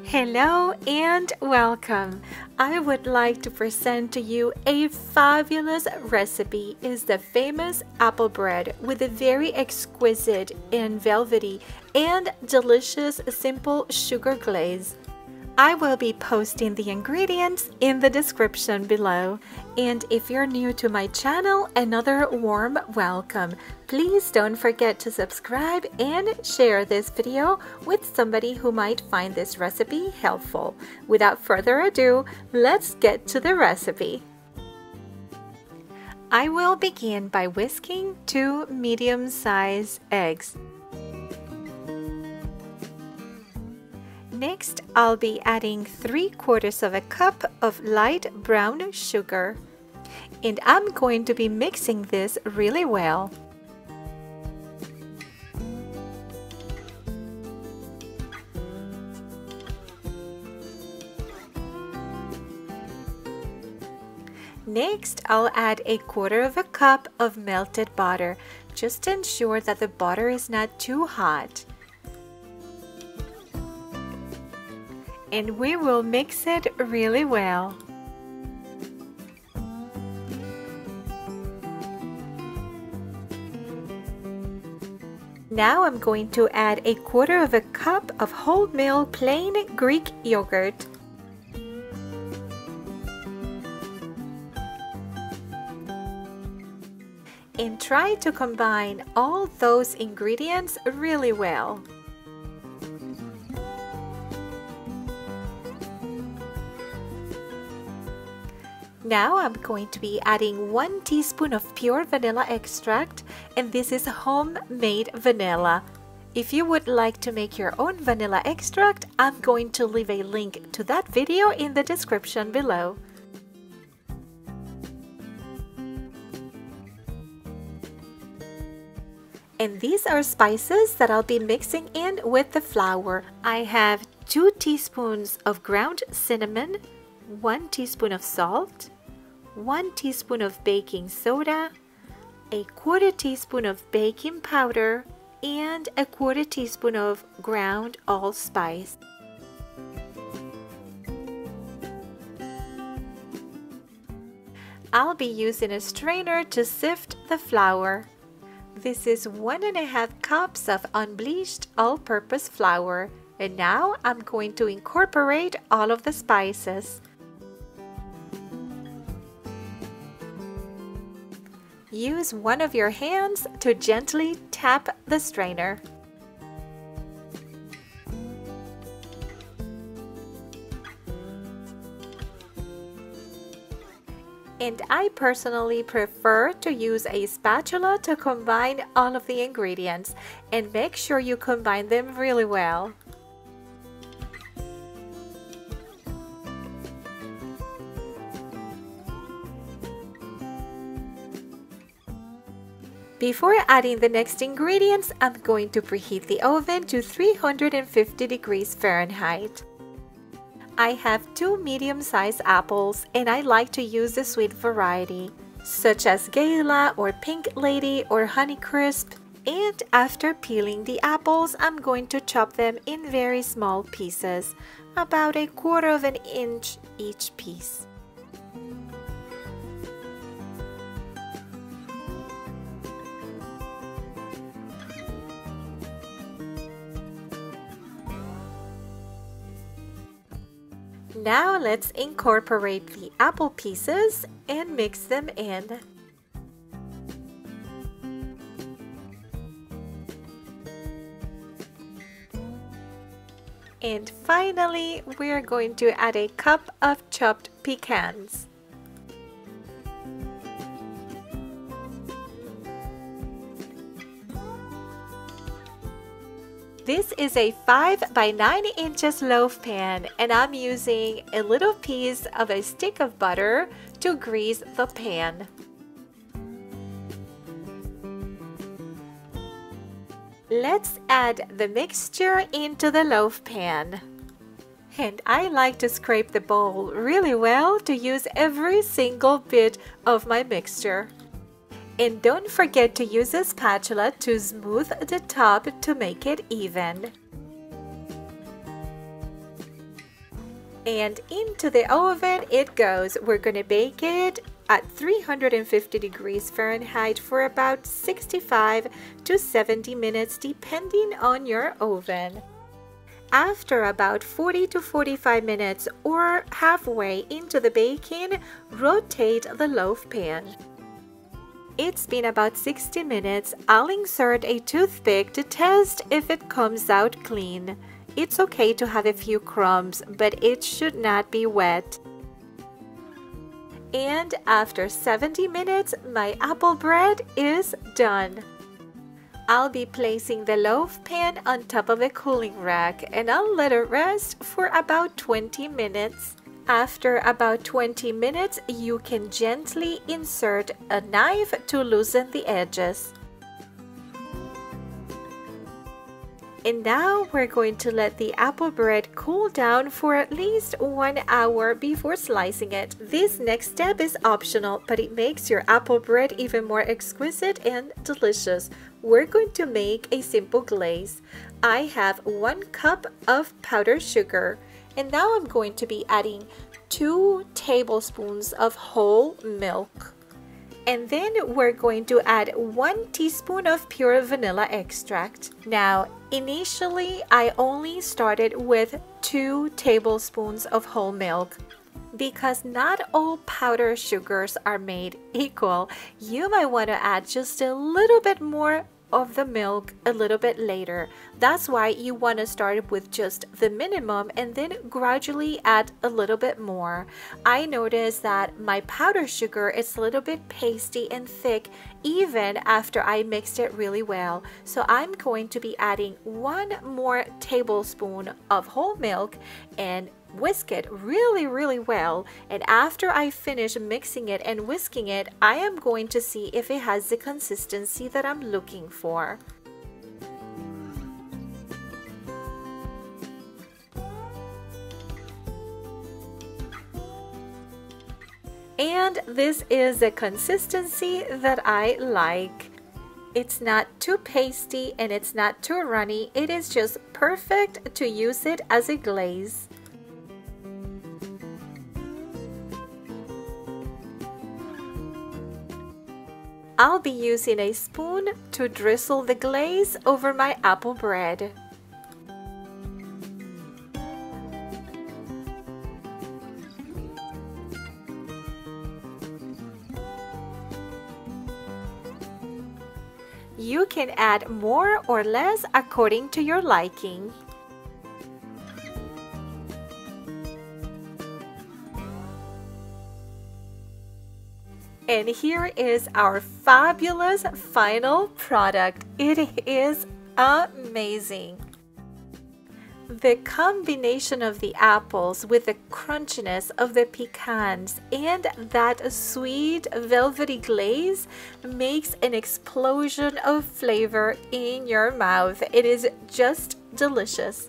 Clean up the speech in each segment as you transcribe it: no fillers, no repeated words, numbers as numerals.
Hello and welcome. I would like to present to you a fabulous recipe. It's the famous apple bread with a very exquisite and velvety and delicious simple sugar glaze. I will be posting the ingredients in the description below. And if you're new to my channel, another warm welcome. Please don't forget to subscribe and share this video with somebody who might find this recipe helpful. Without further ado, let's get to the recipe. I will begin by whisking 2 medium-sized eggs. Next, I'll be adding 3/4 of a cup of light brown sugar. And I'm going to be mixing this really well. Next, I'll add 1/4 of a cup of melted butter. Just ensure that the butter is not too hot. And we will mix it really well. Now I'm going to add 1/4 of a cup of wholemeal plain Greek yogurt. And try to combine all those ingredients really well. Now I'm going to be adding 1 teaspoon of pure vanilla extract, and this is homemade vanilla. If you would like to make your own vanilla extract, I'm going to leave a link to that video in the description below. And these are spices that I'll be mixing in with the flour. I have 2 teaspoons of ground cinnamon, 1 teaspoon of salt, 1 teaspoon of baking soda, 1/4 teaspoon of baking powder, and 1/4 teaspoon of ground allspice. I'll be using a strainer to sift the flour. This is 1½ cups of unbleached all-purpose flour. And now I'm going to incorporate all of the spices. Use one of your hands to gently tap the strainer. And I personally prefer to use a spatula to combine all of the ingredients, and make sure you combine them really well. Before adding the next ingredients, I'm going to preheat the oven to 350 degrees Fahrenheit. I have 2 medium-sized apples, and I like to use the sweet variety, such as Gala or Pink Lady or Honeycrisp. And after peeling the apples, I'm going to chop them in very small pieces, about 1/4 of an inch each piece. Now let's incorporate the apple pieces and mix them in. And finally, we're going to add 1 cup of chopped pecans. This is a 5 by 9 inches loaf pan, and I'm using a little piece of a stick of butter to grease the pan. Let's add the mixture into the loaf pan. And I like to scrape the bowl really well to use every single bit of my mixture. And don't forget to use a spatula to smooth the top to make it even. And into the oven it goes. We're gonna bake it at 350 degrees Fahrenheit for about 65 to 70 minutes depending on your oven. After about 40 to 45 minutes or halfway into the baking, rotate the loaf pan. It's been about 60 minutes. I'll insert a toothpick to test if it comes out clean. It's okay to have a few crumbs, but it should not be wet. And after 70 minutes, my apple bread is done. I'll be placing the loaf pan on top of a cooling rack and I'll let it rest for about 20 minutes. After about 20 minutes, you can gently insert a knife to loosen the edges. And now we're going to let the apple bread cool down for at least 1 hour before slicing it. This next step is optional, but it makes your apple bread even more exquisite and delicious. We're going to make a simple glaze. I have 1 cup of powdered sugar, and now I'm going to be adding 2 tablespoons of whole milk. And then we're going to add 1 teaspoon of pure vanilla extract. Now, initially, I only started with 2 tablespoons of whole milk. Because not all powdered sugars are made equal, you might want to add just a little bit more of the milk a little bit later. That's why you want to start with just the minimum and then gradually add a little bit more. I noticed that my powdered sugar is a little bit pasty and thick even after I mixed it really well. So I'm going to be adding 1 more tablespoon of whole milk and whisk it really well, and after I finish mixing it and whisking it, I am going to see if it has the consistency that I'm looking for. And this is the consistency that I like. It's not too pasty and it's not too runny. It is just perfect to use it as a glaze. I'll be using a spoon to drizzle the glaze over my apple bread. You can add more or less according to your liking. And here is our fabulous final product. It is amazing. The combination of the apples with the crunchiness of the pecans and that sweet velvety glaze makes an explosion of flavor in your mouth. It is just delicious.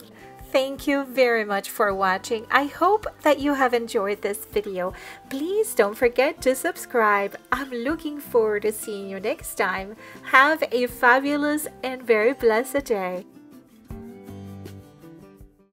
Thank you very much for watching. I hope that you have enjoyed this video. Please don't forget to subscribe. I'm looking forward to seeing you next time. Have a fabulous and very blessed day.